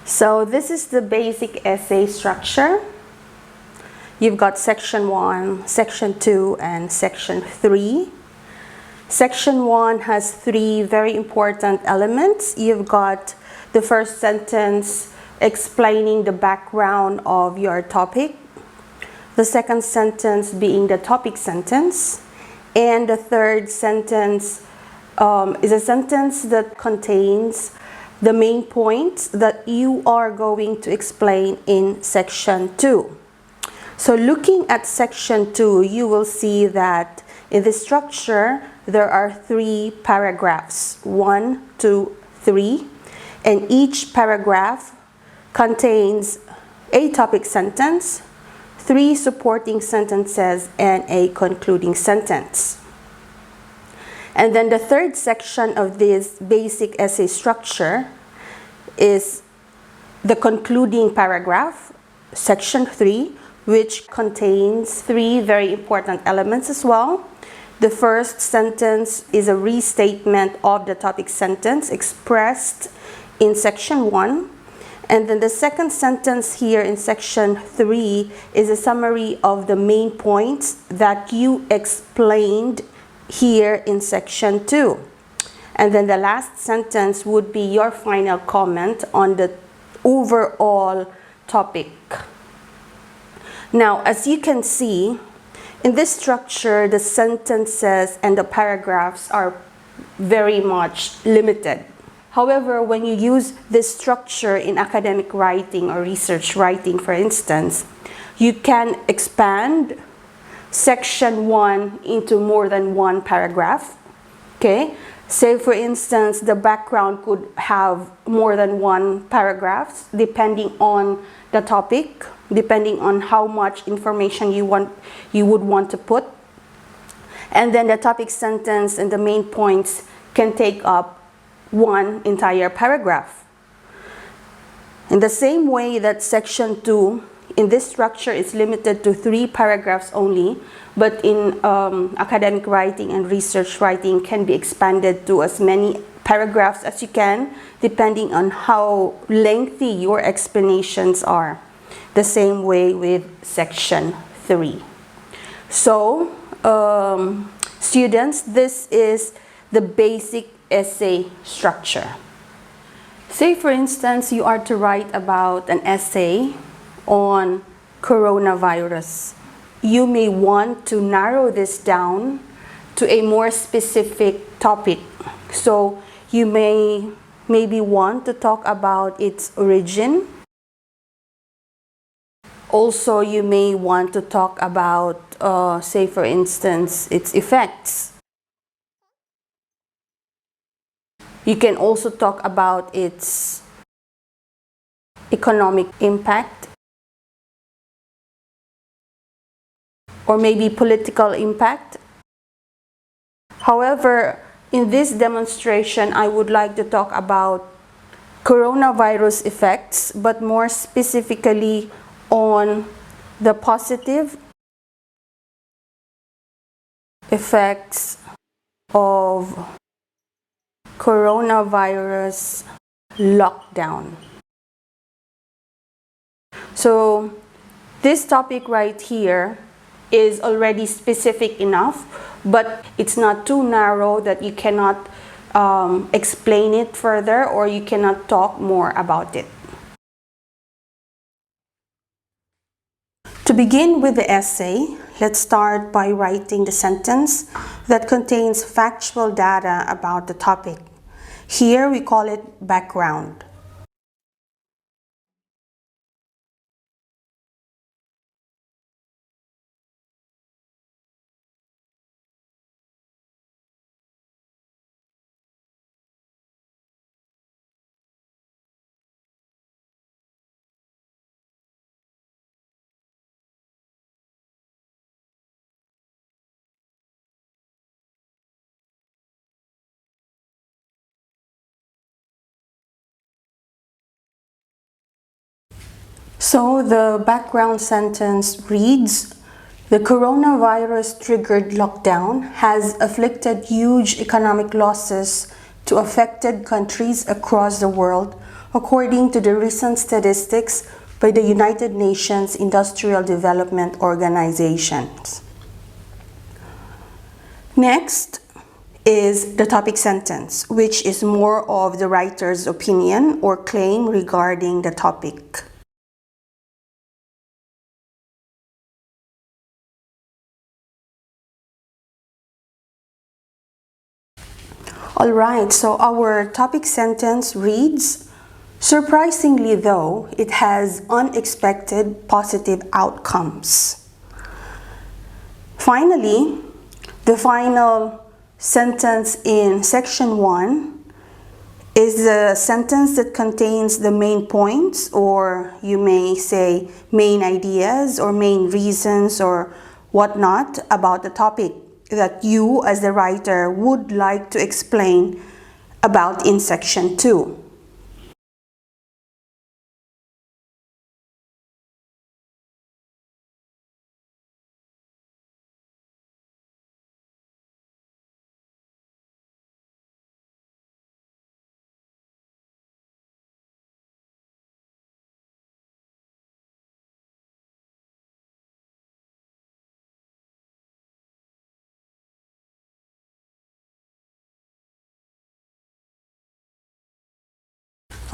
So this is the basic essay structure. You've got section 1, section 2, and section 3. Section 1 has 3 very important elements. You've got the first sentence explaining the background of your topic, the second sentence being the topic sentence, and the third sentence is a sentence that contains the main points that you are going to explain in section 2. So looking at section 2, you will see that in the structure, there are 3 paragraphs, 1, 2, 3, and each paragraph contains a topic sentence, 3 supporting sentences, and a concluding sentence. And then the third section of this basic essay structure is the concluding paragraph, section 3, which contains 3 very important elements as well. The first sentence is a restatement of the topic sentence expressed in section 1. And then the second sentence here in section 3 is a summary of the main points that you explained here in section 2. And then the last sentence would be your final comment on the overall topic. Now, as you can see, in this structure, the sentences and the paragraphs are very much limited. However, when you use this structure in academic writing or research writing, for instance, you can expand section 1 into more than 1 paragraph. Okay? Say, for instance, the background could have more than 1 paragraph depending on the topic, depending on how much information you would want to put. And then the topic sentence and the main points can take up 1 entire paragraph. In the same way that section 2 in this structure is limited to 3 paragraphs only, but in academic writing and research writing can be expanded to as many paragraphs as you can, depending on how lengthy your explanations are. The same way with section 3. So, students, this is the basic essay structure. Say, for instance, you are to write about an essay on coronavirus. You may want to narrow this down to a more specific topic. So you may maybe want to talk about its origin. Also, you may want to talk about, say for instance, its effects. You can also talk about its economic impact, or maybe political impact. However, in this demonstration, I would like to talk about coronavirus effects, but more specifically on the positive effects of coronavirus lockdown. So this topic right here is already specific enough, but it's not too narrow that you cannot explain it further or you cannot talk more about it. To begin with the essay, let's start by writing the sentence that contains factual data about the topic. Here we call it background. So the background sentence reads, the coronavirus triggered lockdown has afflicted huge economic losses to affected countries across the world, according to the recent statistics by the United Nations Industrial Development Organization. Next is the topic sentence, which is more of the writer's opinion or claim regarding the topic. Alright, so our topic sentence reads, surprisingly though, it has unexpected positive outcomes. Finally, the final sentence in section 1 is the sentence that contains the main points, or you may say main ideas or main reasons or whatnot about the topic that you as the writer would like to explain about in section 2.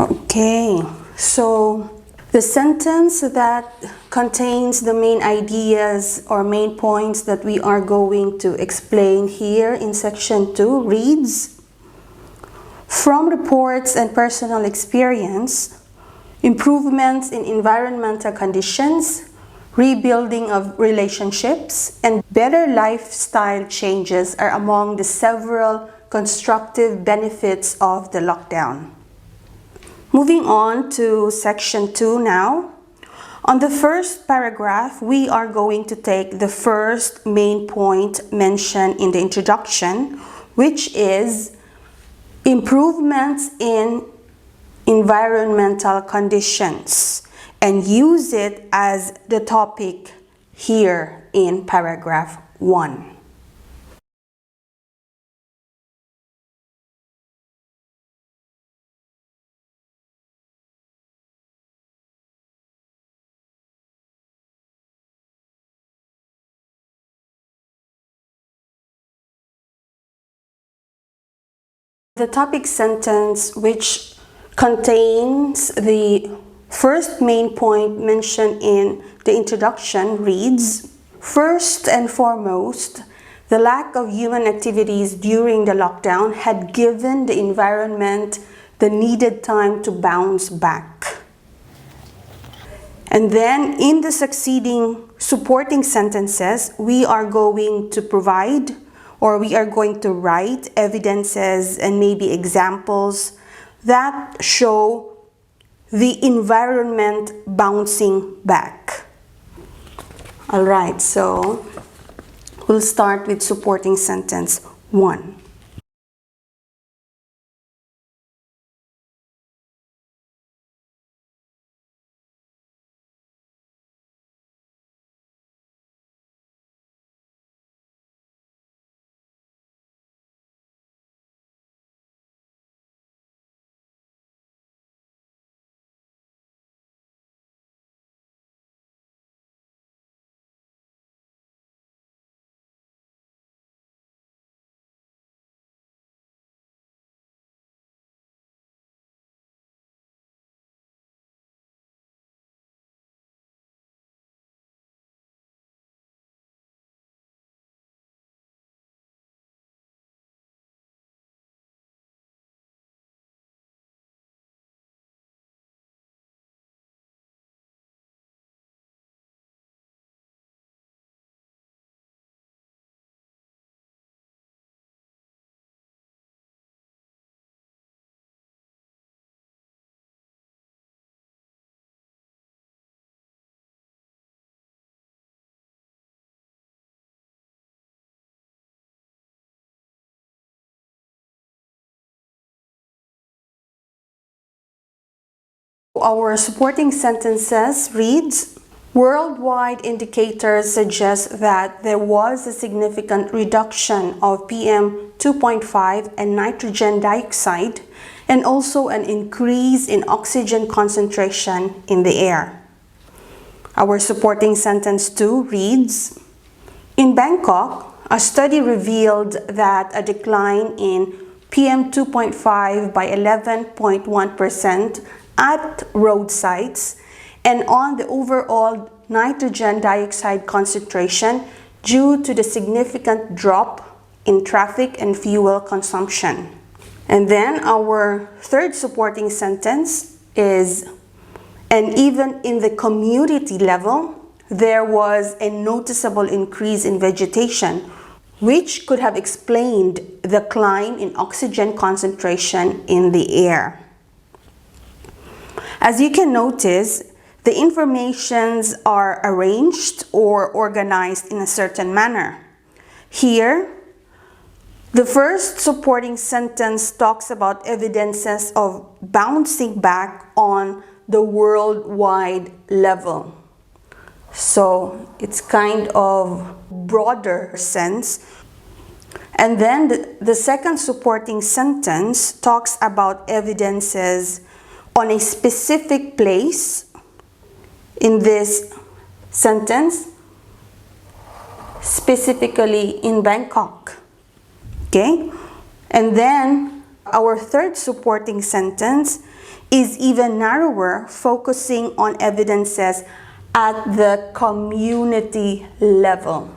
Okay, so the sentence that contains the main ideas or main points that we are going to explain here in section 2 reads, from reports and personal experience, improvements in environmental conditions, rebuilding of relationships, and better lifestyle changes are among the several constructive benefits of the lockdown. Moving on to section 2 now. On the first paragraph, we are going to take the first main point mentioned in the introduction, which is improvements in environmental conditions, and use it as the topic here in paragraph 1. The topic sentence, which contains the first main point mentioned in the introduction, reads, first and foremost, the lack of human activities during the lockdown had given the environment the needed time to bounce back. And then in the succeeding supporting sentences, we are going to provide, or we are going to write evidences and maybe examples that show the environment bouncing back. All right, so we'll start with supporting sentence 1. Our supporting sentences reads, worldwide indicators suggest that there was a significant reduction of PM 2.5 and nitrogen dioxide and also an increase in oxygen concentration in the air. Our supporting sentence 2 reads, in Bangkok, a study revealed that a decline in PM 2.5 by 11.1% at roadsides and on the overall nitrogen dioxide concentration due to the significant drop in traffic and fuel consumption. And then our third supporting sentence is, and even in the community level, there was a noticeable increase in vegetation, which could have explained the climb in oxygen concentration in the air. As you can notice, the informations are arranged or organized in a certain manner. Here, the first supporting sentence talks about evidences of bouncing back on the worldwide level. So it's kind of broader sense. And then the second supporting sentence talks about evidences on a specific place. In this sentence, specifically in Bangkok. Okay? And then our third supporting sentence is even narrower, focusing on evidences at the community level.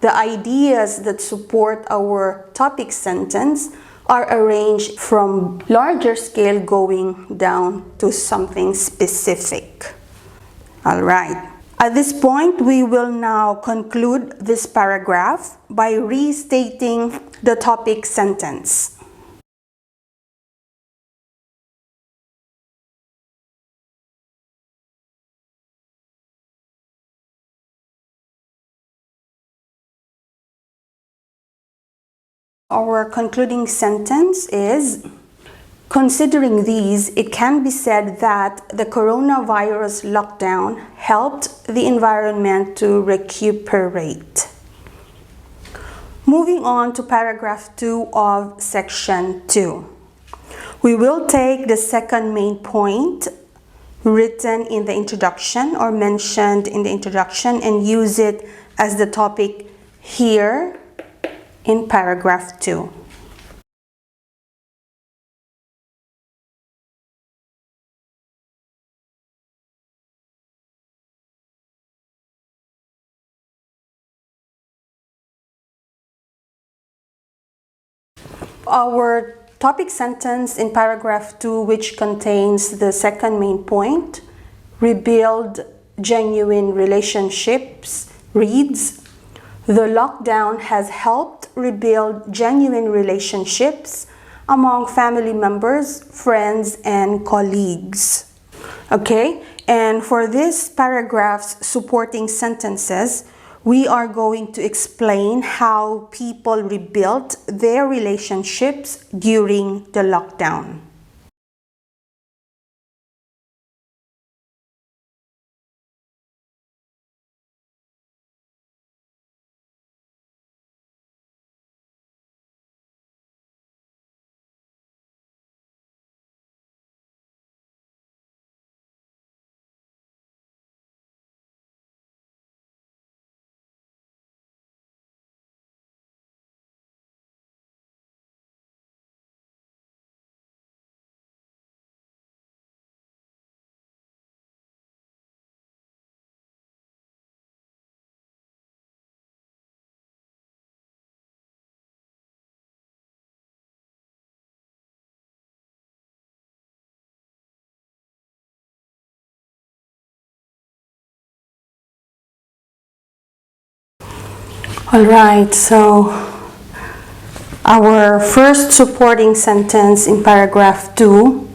The ideas that support our topic sentence are arranged from larger scale going down to something specific. All right. At this point, we will now conclude this paragraph by restating the topic sentence. Our concluding sentence is, considering these, it can be said that the coronavirus lockdown helped the environment to recuperate. Moving on to paragraph 2 of section 2. We will take the second main point written in the introduction or mentioned in the introduction and use it as the topic here in paragraph 2. Our topic sentence in paragraph 2, which contains the second main point, rebuild genuine relationships, reads, the lockdown has helped rebuild genuine relationships among family members, friends, and colleagues. Okay, and for this paragraph's supporting sentences, we are going to explain how people rebuilt their relationships during the lockdown. All right, so our first supporting sentence in paragraph 2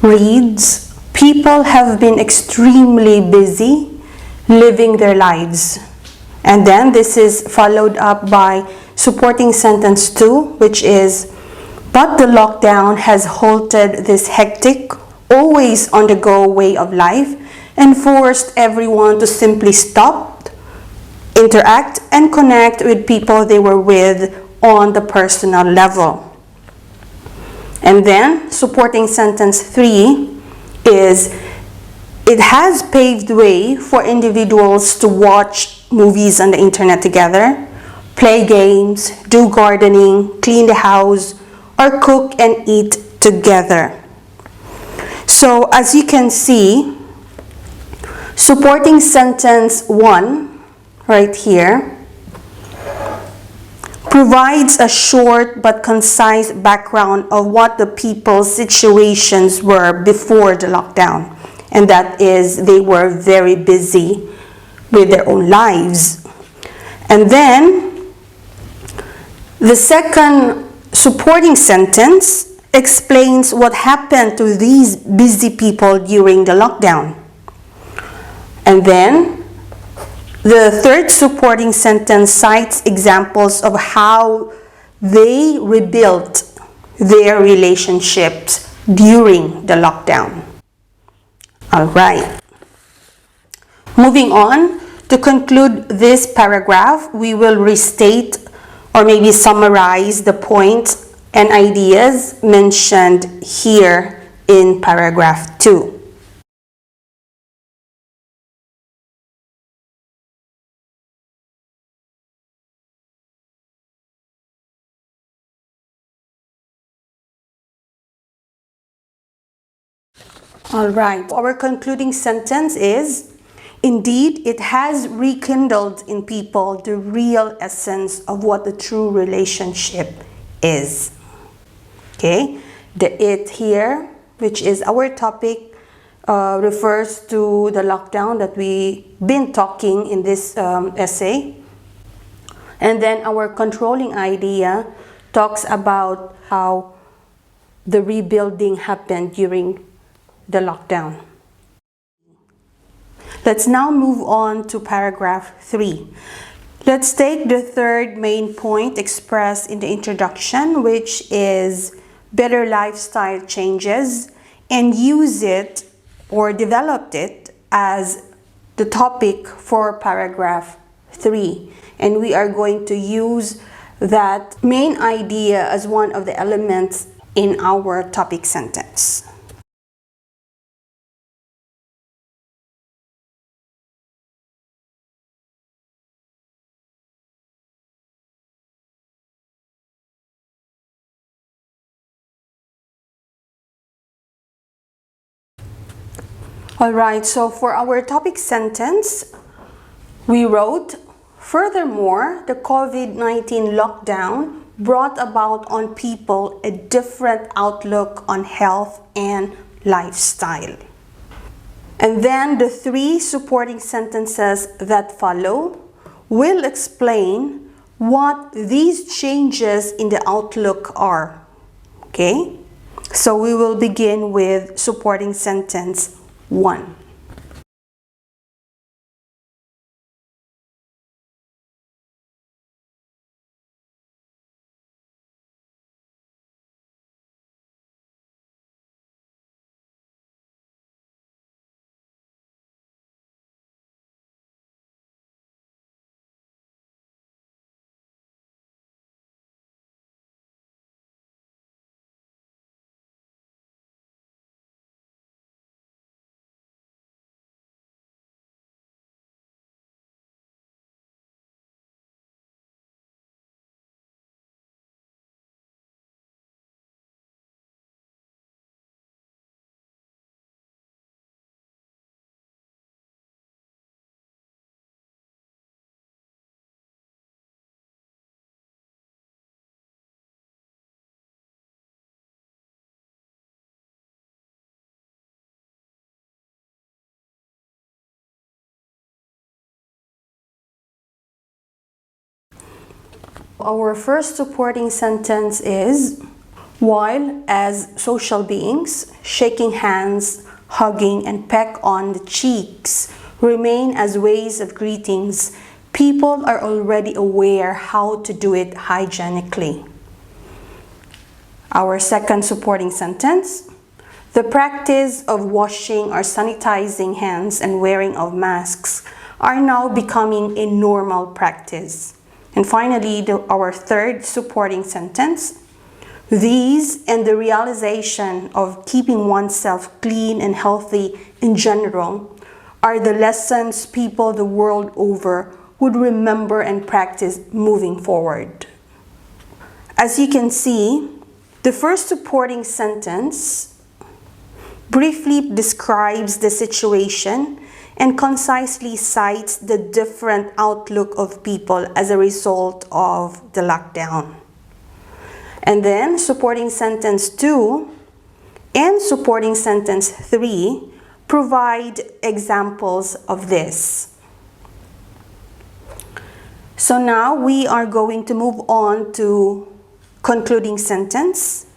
reads, people have been extremely busy living their lives. And then this is followed up by supporting sentence 2, which is, but the lockdown has halted this hectic, always on the go way of life and forced everyone to simply stop, interact, and connect with people they were with on the personal level. And then supporting sentence 3 is, it has paved way for individuals to watch movies on the internet together, play games, do gardening, clean the house, or cook and eat together. So as you can see, supporting sentence 1 right here provides a short but concise background of what the people's situations were before the lockdown. And that is, they were very busy with their own lives. And then the second supporting sentence explains what happened to these busy people during the lockdown. And then the third supporting sentence cites examples of how they rebuilt their relationships during the lockdown. All right. Moving on, to conclude this paragraph, we will restate or maybe summarize the points and ideas mentioned here in paragraph 2. All right, our concluding sentence is, indeed, it has rekindled in people the real essence of what the true relationship is. Okay, the it here, which is our topic, refers to the lockdown that we've been talking in this essay. And then our controlling idea talks about how the rebuilding happened during the lockdown. Let's now move on to paragraph 3. Let's take the third main point expressed in the introduction, which is better lifestyle changes, and use it or developed it as the topic for paragraph 3. And we are going to use that main idea as one of the elements in our topic sentence. All right, so for our topic sentence, we wrote, furthermore, the COVID-19 lockdown brought about on people a different outlook on health and lifestyle. And then the 3 supporting sentences that follow will explain what these changes in the outlook are. Okay, so we will begin with supporting sentence 1. Our first supporting sentence is, while as social beings, shaking hands, hugging, and peck on the cheeks remain as ways of greetings, people are already aware how to do it hygienically. Our second supporting sentence, the practice of washing or sanitizing hands and wearing of masks are now becoming a normal practice. And finally, our third supporting sentence, These and the realization of keeping oneself clean and healthy in general are the lessons people the world over would remember and practice moving forward. As you can see, the first supporting sentence briefly describes the situation and concisely cites the different outlook of people as a result of the lockdown. And then supporting sentence 2 and supporting sentence 3 provide examples of this. So now we are going to move on to concluding sentence.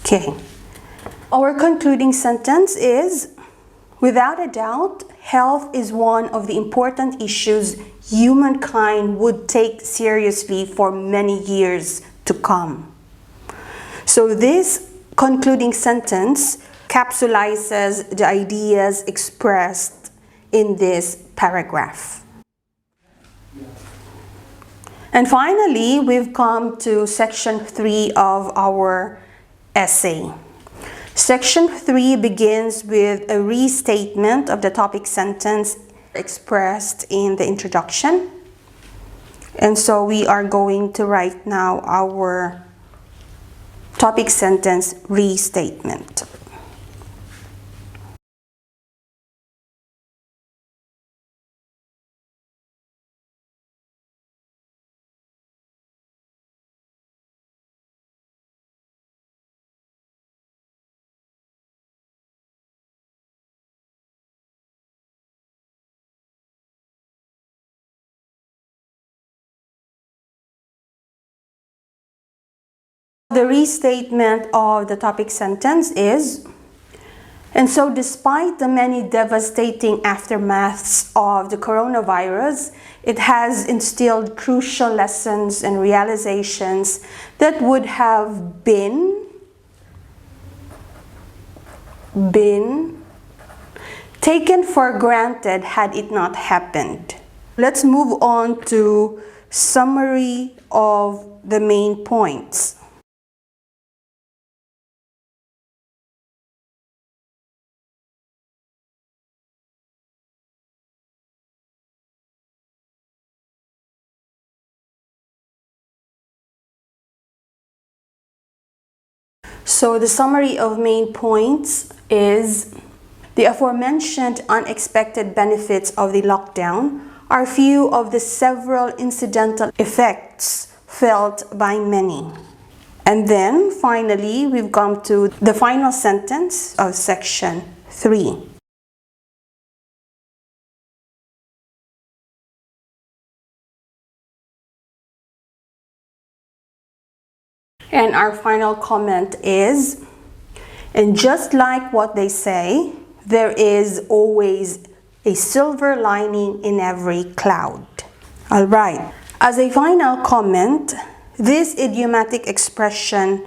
Okay. Our concluding sentence is, without a doubt, health is one of the important issues humankind would take seriously for many years to come. So this concluding sentence capsulizes the ideas expressed in this paragraph. And finally, we've come to section 3 of our essay. Section 3 begins with a restatement of the topic sentence expressed in the introduction. And so we are going to write now our topic sentence restatement. The restatement of the topic sentence is, and so despite the many devastating aftermaths of the coronavirus, it has instilled crucial lessons and realizations that would have been taken for granted had it not happened. Let's move on to summary of the main points. So the summary of main points is, the aforementioned unexpected benefits of the lockdown are few of the several incidental effects felt by many. And then finally, we've come to the final sentence of section 3. And our final comment is, and just like what they say, there is always a silver lining in every cloud. All right. As a final comment, this idiomatic expression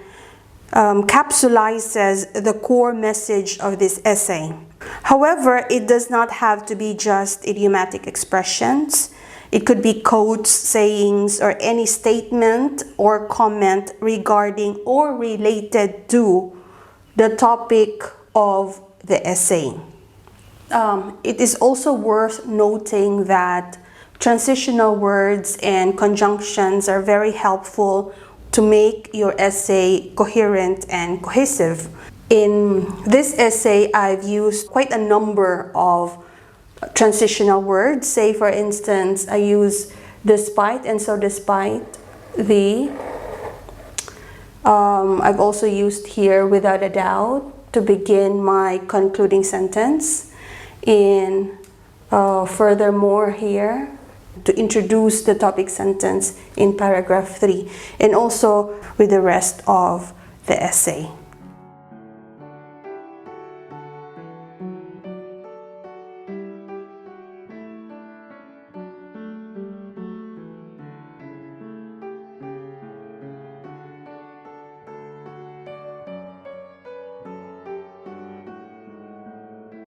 capsulizes the core message of this essay. However, it does not have to be just idiomatic expressions. It could be quotes, sayings, or any statement or comment regarding or related to the topic of the essay. It is also worth noting that transitional words and conjunctions are very helpful to make your essay coherent and cohesive. In this essay, I've used quite a number of transitional words. Say, for instance, I use despite, and so despite the. I've also used here without a doubt to begin my concluding sentence. In furthermore here, to introduce the topic sentence in paragraph 3, and also with the rest of the essay.